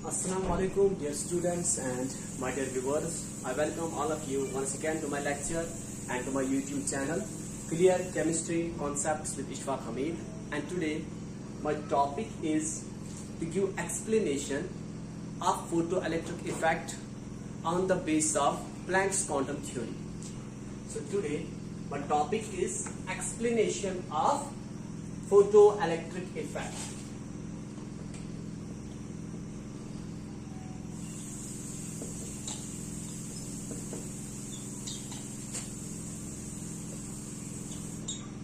Assalamu alaikum, dear students and my dear viewers. I welcome all of you once again to my lecture and to my YouTube channel, Clear Chemistry Concepts with Ishfaq Hamid. And today, my topic is to give explanation of photoelectric effect on the basis of Planck's quantum theory. So today, my topic is explanation of photoelectric effect.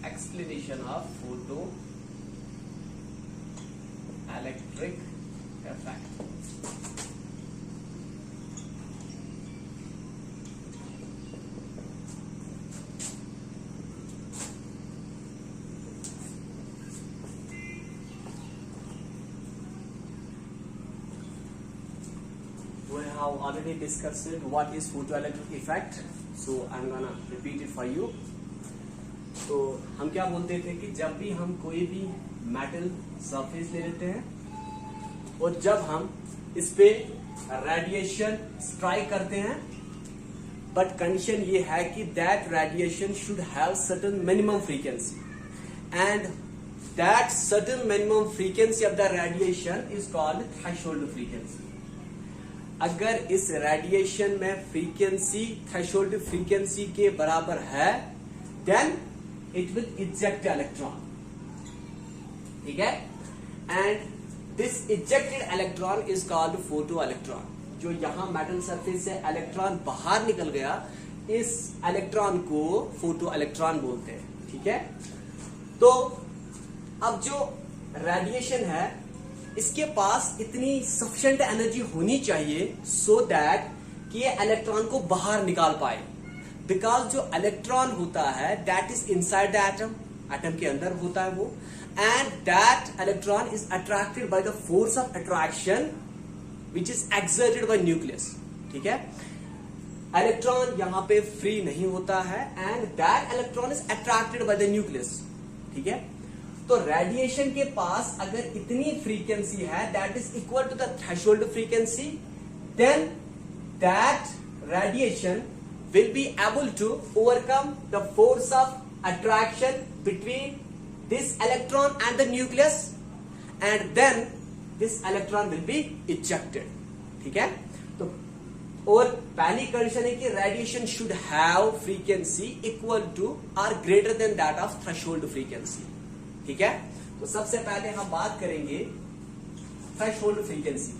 Explanation of photoelectric effect. We have already discussed what is photoelectric effect, so I'm gonna repeat it for you. तो हम क्या बोलते थे कि जब भी हम कोई भी मेटल सरफेस ले लेते हैं और जब हम इस पे रेडिएशन स्ट्राइक करते हैं, बट कंडीशन ये है कि that radiation should have certain minimum frequency and that certain minimum frequency of the radiation is called threshold frequency. अगर इस रेडिएशन में फ्रीक्वेंसी थ्रेशोल्ड फ्रीक्वेंसी के बराबर है, then it will eject electron. ठीक है? And this ejected electron is called photoelectron. जो यहां मेटल सरफेस से इलेक्ट्रॉन बाहर निकल गया, इस इलेक्ट्रॉन को फोटोइलेक्ट्रॉन बोलते हैं. ठीक है? तो अब जो रेडिएशन है, इसके पास इतनी सफिशिएंट एनर्जी होनी चाहिए सो दैट कि ये इलेक्ट्रॉन को बाहर निकाल पाए. बिकॉज जो इलेक्ट्रॉन होता है that is inside the atom, atom के अंदर होता है वो, and that electron is attracted by the force of attraction which is exerted by nucleus. ठीक है? इलेक्ट्रॉन यहां पे फ्री नहीं होता है and that electron is attracted by the nucleus. ठीक है? तो रेडिएशन के पास अगर इतनी फ्रीक्वेंसी है that is equal to the threshold frequency, then that radiation will be able to overcome the force of attraction between this electron and the nucleus, and then this electron will be ejected. ठीक है? तो और पहली condition है कि radiation should have frequency equal to or greater than that of threshold frequency. ठीक है? तो सबसे पहले हम बात करेंगे threshold frequency.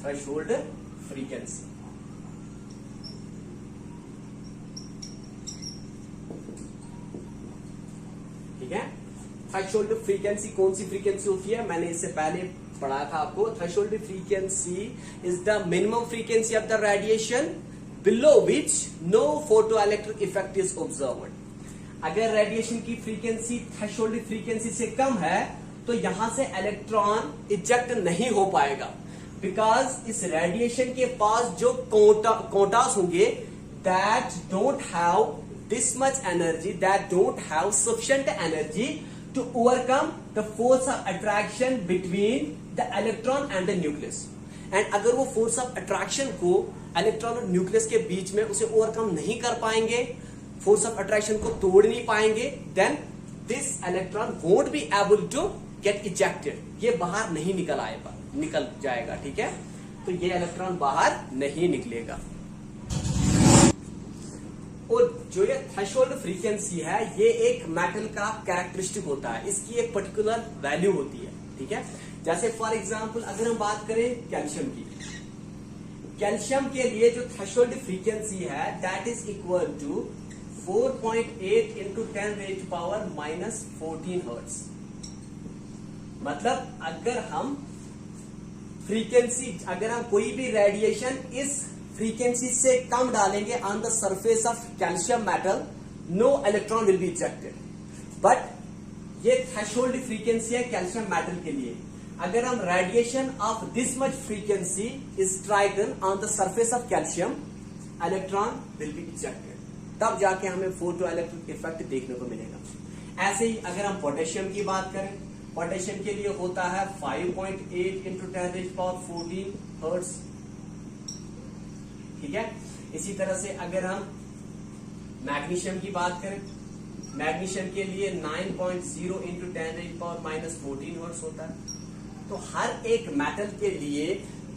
Threshold frequency. ठीक है? थ्रेशोल्ड फ्रीक्वेंसी कौन सी फ्रीक्वेंसी होती है? मैंने इससे पहले पढ़ा था आपको. Threshold frequency is the minimum frequency of the radiation below which no photoelectric effect is observed. अगर रेडिएशन की फ्रीक्वेंसी थ्रेशोल्ड फ्रीक्वेंसी से कम है तो यहां से इलेक्ट्रॉन इजेक्ट नहीं हो पाएगा. बिकॉज इस रेडिएशन के पास जो कोटास होंगे that don't have this much energy, that don't have sufficient energy to overcome the force of attraction between the electron and the nucleus. And अगर वो फोर्स ऑफ अट्रैक्शन को इलेक्ट्रॉन और न्यूक्लियस के बीच में उसे ओवरकम नहीं कर पाएंगे, फोर्स ऑफ अट्रैक्शन को तोड़ नहीं पाएंगे, then this electron won't be able to get ejected. ये बाहर नहीं निकल जाएगा. ठीक है? तो ये इलेक्ट्रॉन बाहर नहीं निकलेगा. और जो ये थ्रेशोल्ड फ्रीक्वेंसी है, ये एक मेटल का कैरेक्टरिस्टिक होता है. इसकी एक पर्टिकुलर वैल्यू होती है. ठीक है? जैसे फॉर एग्जांपल अगर हम बात करें कैल्शियम की, कैल्शियम के लिए जो थ्रेशोल्ड फ्रीक्वेंसी है that is equal to 4.8 into 10⁻⁻14 hertz. मतलब अगर हम कोई भी रेडिएशन इस फ्रीक्वेंसी से कम डालेंगे on the surface of calcium metal, no electron will be ejected. But ये थ्रेशोल्ड फ्रीक्वेंसी है कैल्शियम मेटल के लिए. अगर हम radiation of this much frequency is stricken on the surface of calcium, electron will be ejected. तब जाके हमें photo electric effect देखने को मिलेगा. ऐसे ही अगर हम पोटेशियम की बात करें, पोटेशियम के लिए होता है 5.8 इंटू 10⁻14 हर्ट्ज। ठीक है। इसी तरह से अगर हम मैग्नीशियम की बात करें, मैग्नीशियम के लिए 9.0 इंटू 10⁻14 हर्ट्ज होता है। तो हर एक मेटल के लिए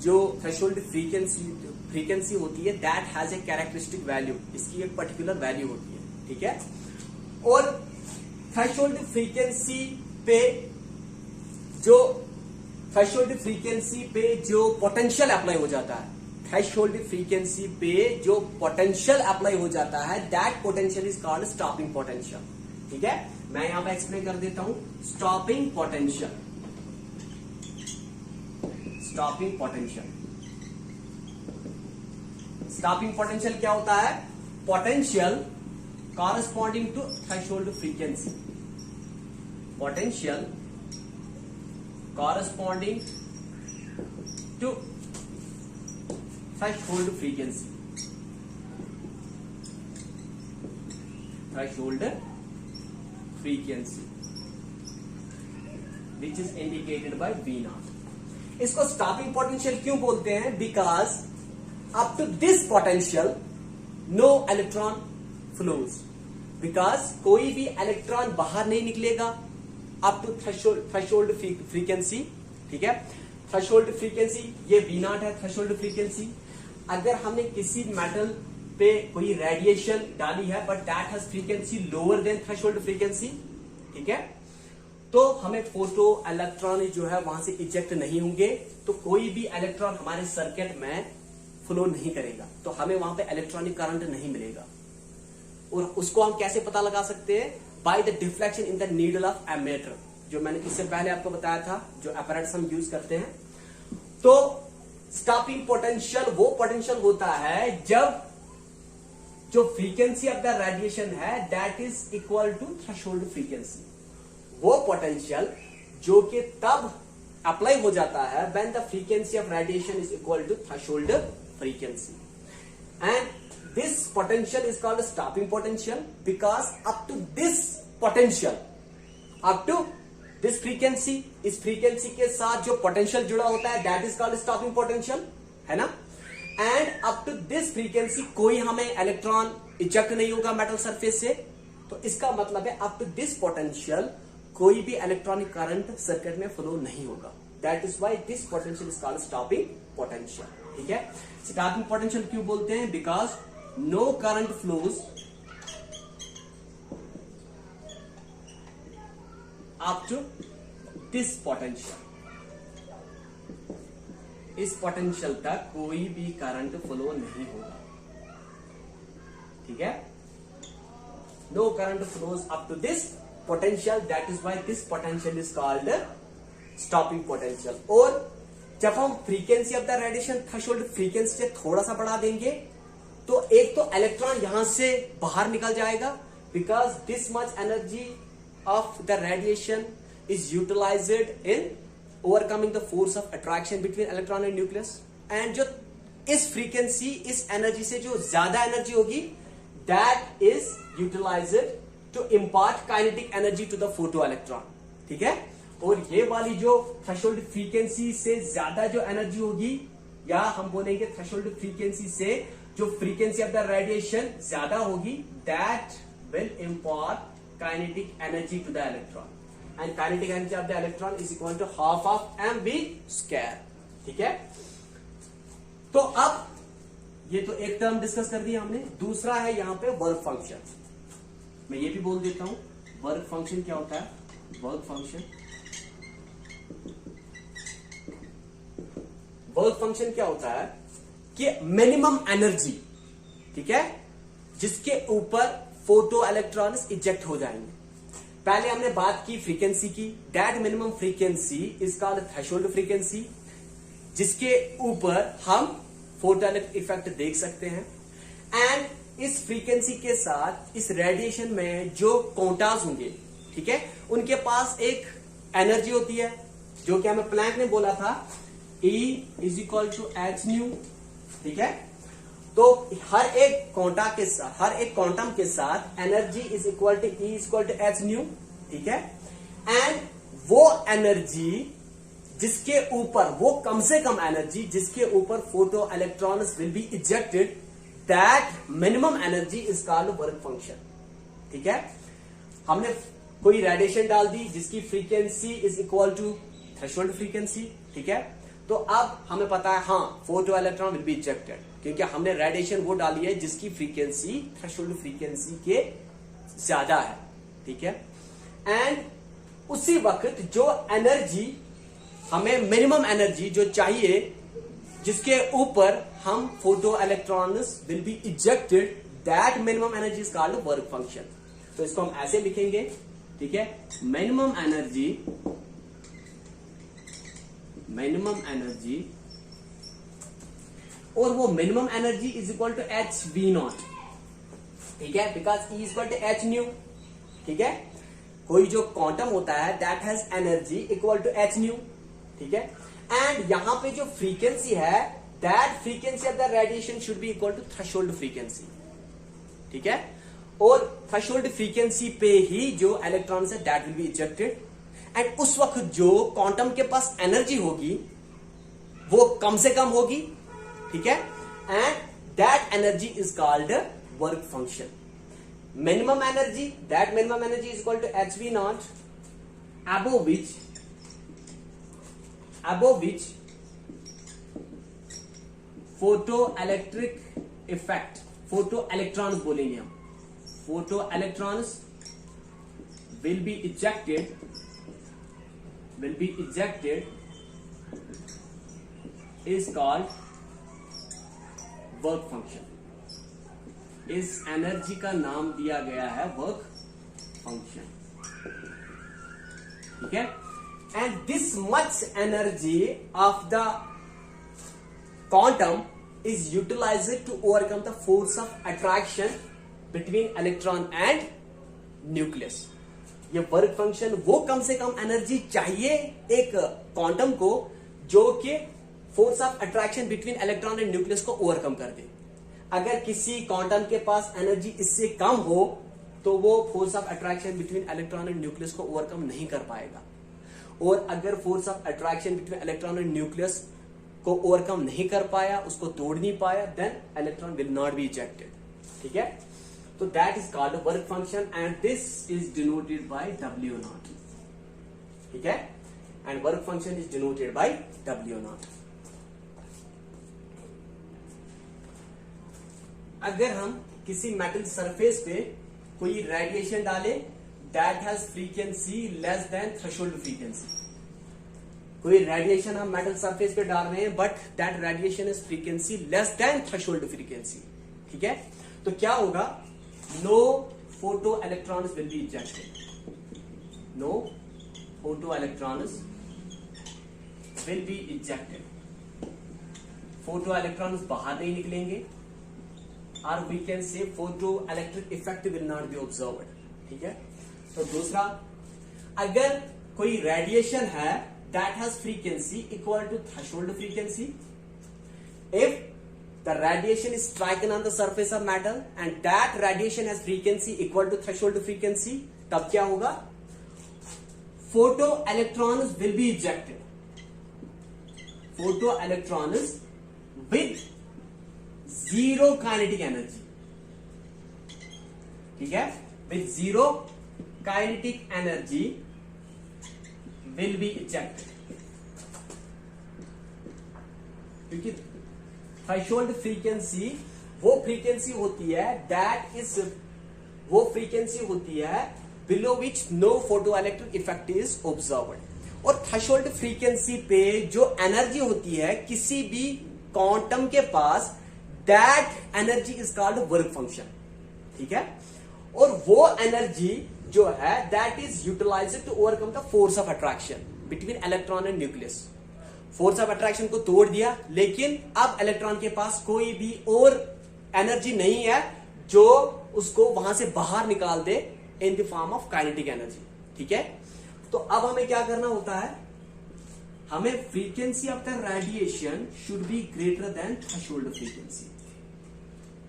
जो थ्रेशोल्ड फ्रीक्वेंसी होती है that has a characteristic value, इसकी एक पर्टिकुलर वैल्यू होती है। ठीक है। और थ्रेशोल्ड फ्रीक्वेंसी पे जो पोटेंशियल अप्लाई हो जाता है, थ्रेशोल्ड फ्रीक्वेंसी पे जो पोटेंशियल अप्लाई हो जाता है that potential is called stopping potential. ठीक है। मैं यहां पे एक्सप्लेन कर देता हूं stopping potential. Stopping potential, stopping potential क्या होता है? Potential corresponding to threshold frequency, potential corresponding to threshold frequency, threshold frequency which is indicated by V0। इसको स्टॉपिंग पोटेंशियल क्यों बोलते हैं? Because up to this potential no electron flows, because कोई भी इलेक्ट्रॉन बाहर नहीं निकलेगा अप टू थ्रेशोल्ड फ्रीक्वेंसी। ठीक है। थ्रेशोल्ड फ्रीक्वेंसी ये V0 है, थ्रेशोल्ड फ्रीक्वेंसी। अगर हमने किसी मेटल पे कोई रेडिएशन डाली है but that has frequency lower than threshold frequency, ठीक है, तो हमें फोटो इलेक्ट्रॉन जो है वहां से इजेक्ट नहीं होंगे, तो कोई भी इलेक्ट्रॉन हमारे सर्किट में फ्लो नहीं करेगा, तो हमें वहां पे इलेक्ट्रॉनिक करंट नहीं मिलेगा। और उसको हम कैसे पता लगा सकते हैं? By the deflection in the needle of ammeter, जो मैंने इससे पहले आपको बताया था, जो अपैरेटस हम यूज करते हैं। तो स्टॉपिंग पोटेंशियल वो पोटेंशियल होता है जब जो फ्रीक्वेंसी ऑफ द रेडिएशन है that is equal to threshold frequency, वो पोटेंशियल जो कि तब अप्लाई हो जाता है when the frequency of radiation is equal to threshold frequency, and this potential is called stopping potential because up to this potential, up to this frequency, इस frequency के साथ जो पोटेंशियल जुड़ा होता है that is called stopping potential, है ना। And up to this frequency कोई हमें इलेक्ट्रॉन इजेक्ट नहीं होगा मेटल सरफेस से, तो इसका मतलब है अप टू दिस पोटेंशियल कोई भी इलेक्ट्रॉनिक करंट सर्किट में फ्लो नहीं होगा। That is why this potential is called stopping potential. ठीक है। स्टॉपिंग पोटेंशियल क्यों बोलते हैं? Because no current flows up to this potential, इस पोटेंशियल तक कोई भी करंट फ्लो नहीं होगा। ठीक है। No current flows up to this potential, that is why this potential is called stopping potential. और जब हम frequency of the radiation threshold frequency से थोड़ा सा बढ़ा देंगे तो एक तो इलेक्ट्रॉन यहां से बाहर निकल जाएगा, because this much energy of the radiation is utilized in overcoming the force of attraction between electron and nucleus. And जो इस फ्रीक्वेंसी, इस एनर्जी से जो ज्यादा एनर्जी होगी that is utilised to impart kinetic energy to the photo electron. ठीक है। और ये वाली जो थ्रेशोल्ड फ्रीक्वेंसी से ज्यादा जो एनर्जी होगी, या हम बोलेंगे थ्रेशोल्ड फ्रीक्वेंसी से जो फ्रीक्वेंसी ऑफ द रेडिएशन ज्यादा होगी, that will impart kinetic energy to the electron, and kinetic energy of the electron is equal to half of mv²। ठीक है। तो अब ये तो एक टर्म डिस्कस कर दिया हमने। दूसरा है यहां पे वर्क फंक्शन। मैं ये भी बोल देता हूं वर्क फंक्शन क्या होता है। वर्क फंक्शन क्या होता है कि मिनिमम एनर्जी, ठीक है, जिसके ऊपर फोटो इलेक्ट्रॉन्स इजेक्ट हो जाएंगे। पहले हमने बात की फ्रीक्वेंसी की, that minimum frequency is called threshold frequency, जिसके ऊपर हम फोटो इफेक्ट देख सकते हैं। एंड इस फ्रीक्वेंसी के साथ इस रेडिएशन में जो क्वांटास होंगे, ठीक है, उनके पास एक एनर्जी होती है जो कि हमें प्लैंक ने बोला था E is equal to h nu. ठीक है। तो हर एक क्वांटम के साथ energy is equal to E is equal to h nu. ठीक है। एंड वो एनर्जी जिसके ऊपर, वो कम से कम एनर्जी जिसके ऊपर photo electrons will be ejected, that minimum energy is called work function. ठीक है, हमने कोई रेडिएशन डाल दी जिसकी frequency is equal to threshold frequency. ठीक है, तो अब हमें पता है हाँ photo electron will be ejected, क्योंकि हमने रेडिएशन वो डाली है जिसकी फ्रीक्वेंसी थ्रेशोल्ड फ्रीक्वेंसी के ज्यादा है। ठीक है, एंड उसी वक्त जो एनर्जी हमें, मिनिमम एनर्जी जो चाहिए जिसके ऊपर हम photo electrons will be ejected, that minimum energy is called work function. तो इसको हम ऐसे लिखेंगे। ठीक है, मिनिमम एनर्जी और वो minimum energy is equal to h v naught. ठीक है, because E is equal to h nu. ठीक है, कोई जो क्वांटम होता है that has energy equal to h nu. ठीक है, एंड यहां पे जो फ्रीक्वेंसी है, that frequency of the radiation should be equal to threshold frequency. ठीक है, और थ्रेशोल्ड फ्रीक्वेंसी पे ही जो इलेक्ट्रॉन्स है that will be ejected, and उस वक्त जो क्वांटम के पास एनर्जी होगी वो कम से कम होगी। ठीक है, and that energy is called work function. Minimum energy, that minimum energy is equal to h v naught, above which photo electric effect, photo electrons बोलेंगे हम, photo electrons will be ejected is called work function. इस energy का नाम दिया गया है work function. ठीक है, and this much energy of the quantum is utilised to overcome the force of attraction between electron and nucleus. ये work function, वो कम से कम एनर्जी चाहिए एक क्वांटम को जो कि force of attraction between electron and nucleus को ओवरकम कर दे। अगर किसी क्वांटम के पास एनर्जी इससे कम हो तो वो force of attraction between electron and nucleus को ओवरकम नहीं कर पाएगा, और अगर force of attraction between electron and nucleus को ओवरकम नहीं कर पाया, उसको तोड़ नहीं पाया, then electron will not be ejected. ठीक है, तो that is called work function and this is denoted by W naught. ठीक है, and work function is denoted by W naught. अगर हम किसी मेटल सरफेस पे कोई रेडिएशन डाले that has frequency less than threshold frequency, कोई रेडिएशन हम मेटल सरफेस पे डाल रहे हैं but that radiation is frequency less than threshold frequency. ठीक है, तो क्या होगा, no photo electrons will be ejected, no photo electrons will be ejected, photo electrons बाहर नहीं निकलेंगे, और we can say photo electric effect will not be observed. ठीक है, तो दूसरा, अगर कोई रेडिएशन है that has frequency equal to threshold frequency, if the radiation is striking on the surface of metal and that radiation has frequency equal to threshold frequency, तब क्या होगा, photo electrons will be ejected, photo electrons with zero kinetic energy। ठीक है, with zero kinetic energy will be ejected, क्योंकि threshold frequency वो frequency होती है that is, वो फ्रीक्वेंसी होती है below which no photo electric effect is observed. और थ्रेशोल्ड फ्रीक्वेंसी पे जो एनर्जी होती है किसी भी क्वांटम के पास, that energy is called work function. ठीक है, और वो एनर्जी जो है that is utilised to overcome the force of attraction between electron and nucleus. Force of attraction को तोड़ दिया, लेकिन अब इलेक्ट्रॉन के पास कोई भी और एनर्जी नहीं है जो उसको वहां से बाहर निकाल दे in the form of kinetic energy. ठीक है, तो अब हमें क्या करना होता है, हमें frequency of the radiation should be greater than threshold frequency.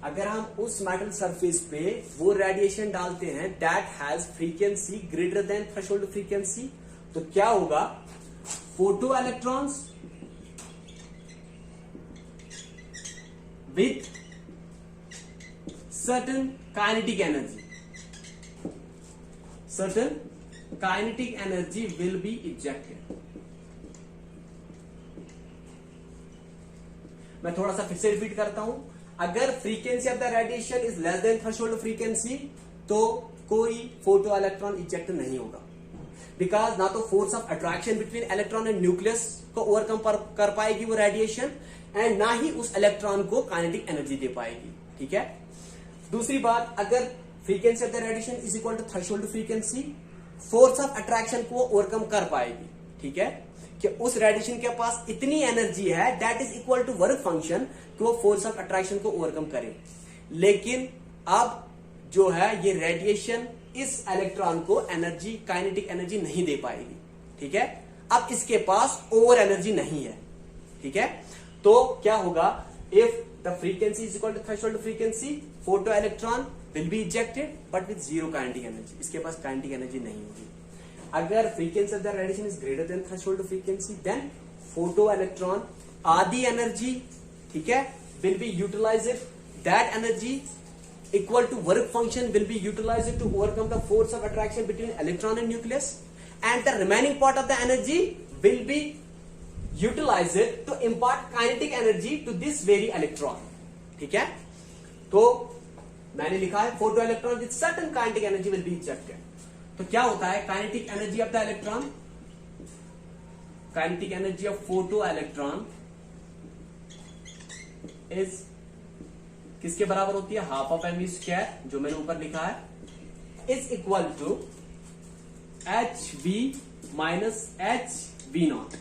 अगर हम उस मेटल सरफेस पे वो रेडिएशन डालते हैं that has frequency greater than threshold frequency, तो क्या होगा, photo electrons with certain kinetic energy will be ejected. मैं थोड़ा सा फिर से रिपीट करता हूं, अगर frequency of the radiation is less than threshold frequency तो कोई फोटो इलेक्ट्रॉन इजेक्ट नहीं होगा, बिकॉज ना तो force of attraction between electron and nucleus को ओवरकम कर पाएगी वो रेडिएशन, एंड ना ही उस इलेक्ट्रॉन को काइनेटिक एनर्जी दे पाएगी। ठीक है, दूसरी बात, अगर frequency of the radiation is equal to threshold frequency, force of attraction को ओवरकम कर पाएगी। ठीक है, कि उस रेडिएशन के पास इतनी एनर्जी है that is equal to work function कि वो फोर्स ऑफ अट्रैक्शन को ओवरकम करे। लेकिन अब जो है ये रेडिएशन इस इलेक्ट्रॉन को एनर्जी, काइनेटिक एनर्जी नहीं दे पाएगी। ठीक है, अब इसके पास ओवर एनर्जी नहीं है। ठीक है, तो क्या होगा, if the frequency is equal to threshold frequency, photo electron will be ejected but with zero kinetic energy, इसके पास kinetic energy नहीं होगी। अगर frequency of the radiation is greater than threshold frequency, then photo electron आधी energy, ठीक है, will be utilized, that energy equal to work function will be utilized to overcome the force of attraction between electron and nucleus, and the remaining part of the energy will be utilize it to impart kinetic energy to this very electron। ठीक है, तो मैंने लिखा है photo electron with certain kinetic energy will be ejected. तो क्या होता है, kinetic energy of the electron, kinetic energy of photo electron is किसके बराबर होती है, हाफ ऑफ mv स्क्वायर, जो मैंने ऊपर लिखा है, is equal to hv minus hv naught.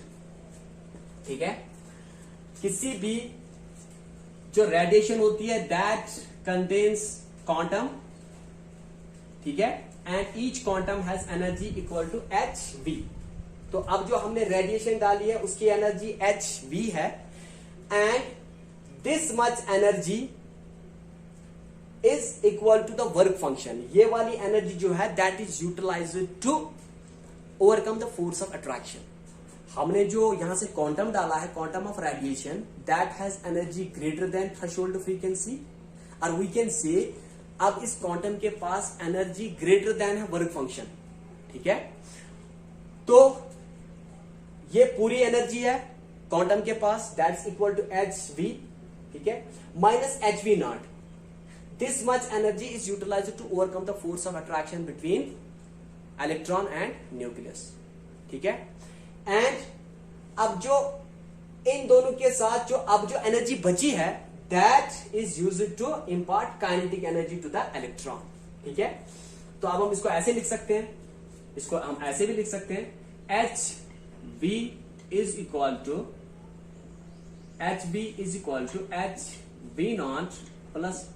ठीक है, किसी भी जो रेडिएशन होती है दैट कंटेन्स क्वांटम, ठीक है, and each quantum has energy equal to hv। तो अब जो हमने रेडिएशन डाली है उसकी एनर्जी hv है, and this much energy is equal to the work function. ये वाली एनर्जी जो है that is utilised to overcome the force of attraction. हमने जो यहां से क्वांटम डाला है, quantum of radiation that has energy greater than threshold frequency, और वी कैन से अब इस क्वांटम के पास एनर्जी ग्रेटर देन है वर्क फंक्शन। ठीक है, तो ये पूरी एनर्जी है क्वांटम के पास दैट्स इक्वल टू hv, ठीक है, minus hv naught. This much energy is utilised to overcome the force of attraction between electron and nucleus. ठीक है, एंड अब जो इन दोनों के साथ जो अब जो एनर्जी बची है that is used to impart kinetic energy to the electron. ठीक है, तो अब हम इसको ऐसे लिख सकते हैं, इसको हम ऐसे भी लिख सकते हैं, hv is equal to hv naught plus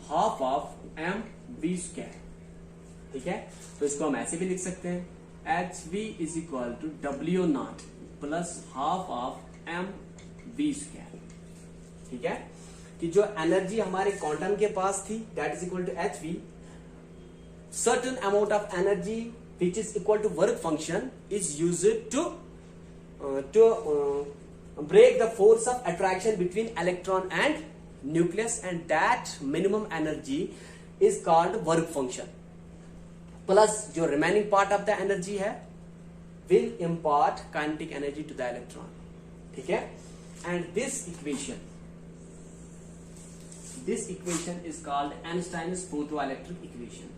half of mv square. ठीक है, तो इसको हम ऐसे भी लिख सकते हैं, hv is equal to w naught plus half of mv square. ठीक है, कि जो एनर्जी हमारे क्वांटम के पास थी that is equal to hv, certain amount of energy which is equal to work function is used to break the force of attraction between electron and nucleus, and that minimum energy is called work function, plus जो remaining part of the energy है will impart kinetic energy to the electron। ठीक है, and this equation is called Einstein's photoelectric equation।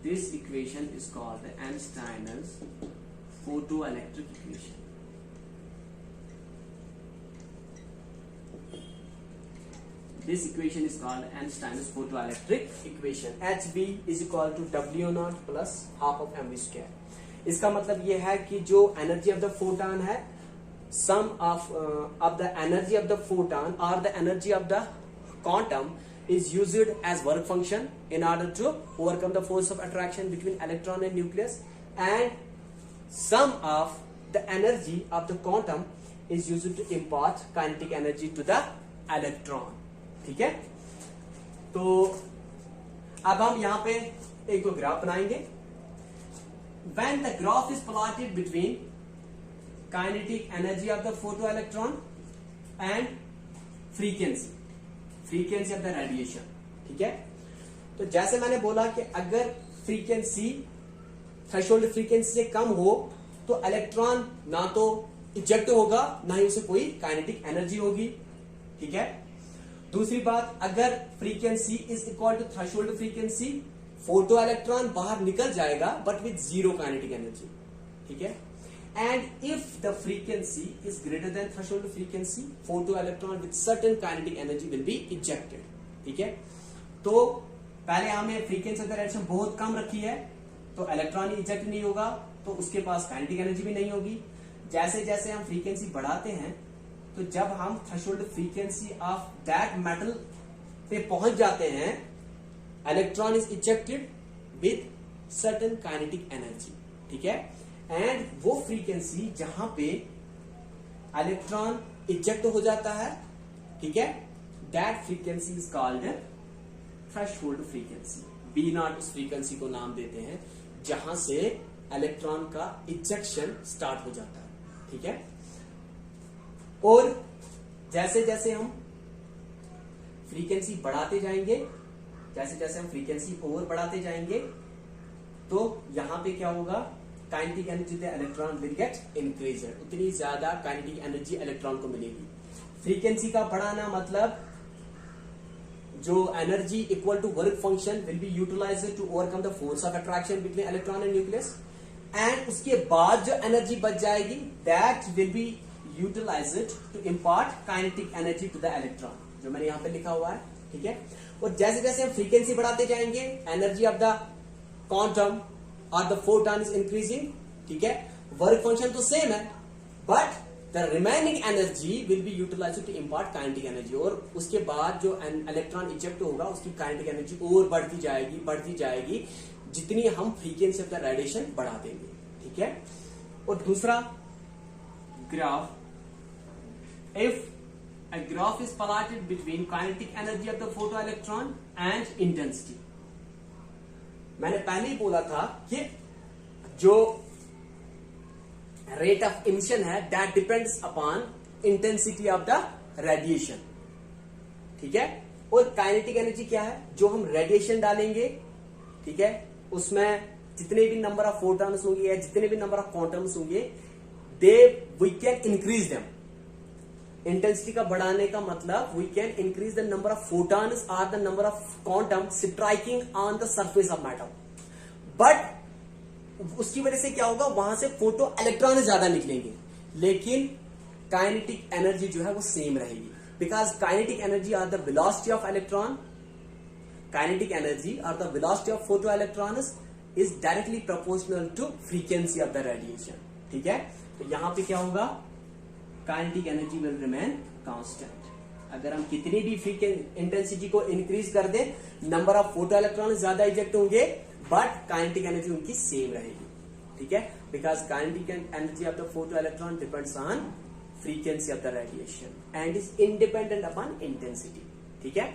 This equation is called the Einstein's photoelectric equation। This equation is called Einstein's photoelectric equation। hv is equal to w naught plus half of mv square। इसका मतलब ये है कि जो energy of the photon है, sum of the energy of the photon और the energy of the quantum is used as work function in order to overcome the force of attraction between electron and nucleus, and sum of the energy of the quantum is used to impart kinetic energy to the electron। ठीक है, तो अब हम यहां पे एक तो graph बनाएंगे, when the graph is plotted between kinetic energy of the photoelectron and frequency of the radiation. ठीक है, तो जैसे मैंने बोला कि अगर फ्रीक्वेंसी थ्रेशोल्ड फ्रीक्वेंसी से कम हो तो इलेक्ट्रॉन ना तो इजेक्ट होगा ना ही उसे कोई काइनेटिक एनर्जी होगी. ठीक है, दूसरी बात, अगर frequency is equal to threshold frequency, photo electron बाहर निकल जाएगा but with zero kinetic energy. ठीक है, and if the frequency is greater than threshold frequency, photo electron with certain kinetic energy will be ejected. ठीक है, तो पहले हमें फ्रीक्वेंसी ऑफ द रेडिएशन बहुत कम रखी है तो इलेक्ट्रॉन इजेक्ट नहीं होगा, तो उसके पास काइनेटिक एनर्जी भी नहीं होगी. जैसे जैसे हम फ्रीक्वेंसी बढ़ाते हैं तो जब हम threshold frequency of that metal पे पहुंच जाते हैं, electron is ejected with certain kinetic energy. ठीक है, एंड वो फ्रीक्वेंसी जहां पे इलेक्ट्रॉन इजेक्ट हो जाता है, ठीक है, that frequency is called threshold frequency. V0 उस फ्रीक्वेंसी को नाम देते हैं जहां से इलेक्ट्रॉन का इजेक्शन स्टार्ट हो जाता है. ठीक है, और जैसे जैसे हम फ्रीक्वेंसी बढ़ाते जाएंगे, जैसे जैसे हम फ्रीक्वेंसी और बढ़ाते जाएंगे तो यहां पे क्या होगा, kinetic energy the electron will get increased, उतनी ज्यादा काइनेटिक एनर्जी इलेक्ट्रॉन को मिलेगी. फ्रीक्वेंसी का बढ़ाना मतलब जो energy equal to work function will be utilized to overcome the force of attraction between electron and nucleus, and उसके बाद जो एनर्जी बच जाएगी that will be utilized to impart kinetic energy to the electron, जो मैंने यहां पे लिखा हुआ है. ठीक है, और जैसे जैसे हम फ्रीक्वेंसी बढ़ाते जाएंगे, एनर्जी ऑफ द क्वांटम और द फोटॉन इज इंक्रीजिंग. ठीक है, वर्क फंक्शन तो सेम है but the remaining energy will be utilized to impart kinetic energy, और उसके बाद जो इलेक्ट्रॉन इजेक्ट होगा उसकी काइनेटिक एनर्जी और बढ़ती जाएगी जितनी हम फ्रीक्वेंसी ऑफ द रेडिएशन बढ़ा देंगे. ठीक है, और दूसरा graph, if a graph is plotted between kinetic energy of the photoelectron and intensity. मैंने पहले ही बोला था कि जो रेट ऑफ इमिशन है that depends upon intensity of the radiation. ठीक है, और काइनेटिक एनर्जी क्या है, जो हम रेडिएशन डालेंगे, ठीक है, उसमें जितने भी नंबर ऑफ फोटॉन्स होंगे या जितने भी नंबर ऑफ क्वांटम्स होंगे, we can increase them. Intensity का बढ़ाने का मतलब we can increase the number of photons और the number of quantum striking on the surface of matter, but उसकी वजह से क्या होगा, वहां से फोटो इलेक्ट्रॉन ज्यादा निकलेंगे लेकिन काइनेटिक एनर्जी जो है वो सेम रहेगी, because kinetic energy or the velocity of electron, kinetic energy और the velocity of photo electrons is directly proportional to frequency of the radiation. ठीक है, तो यहां पे क्या होगा, kinetic energy will remain constant. अगर हम कितनी भी इंटेंसिटी को इंक्रीज कर दें, नंबर ऑफ फोटो इलेक्ट्रॉन ज्यादा इजेक्ट होंगे बट काइनेटिक एनर्जी उनकी सेम रहेगी. ठीक है, because kinetic energy of the photo electron depends on frequency of the radiation and is independent upon intensity. ठीक है.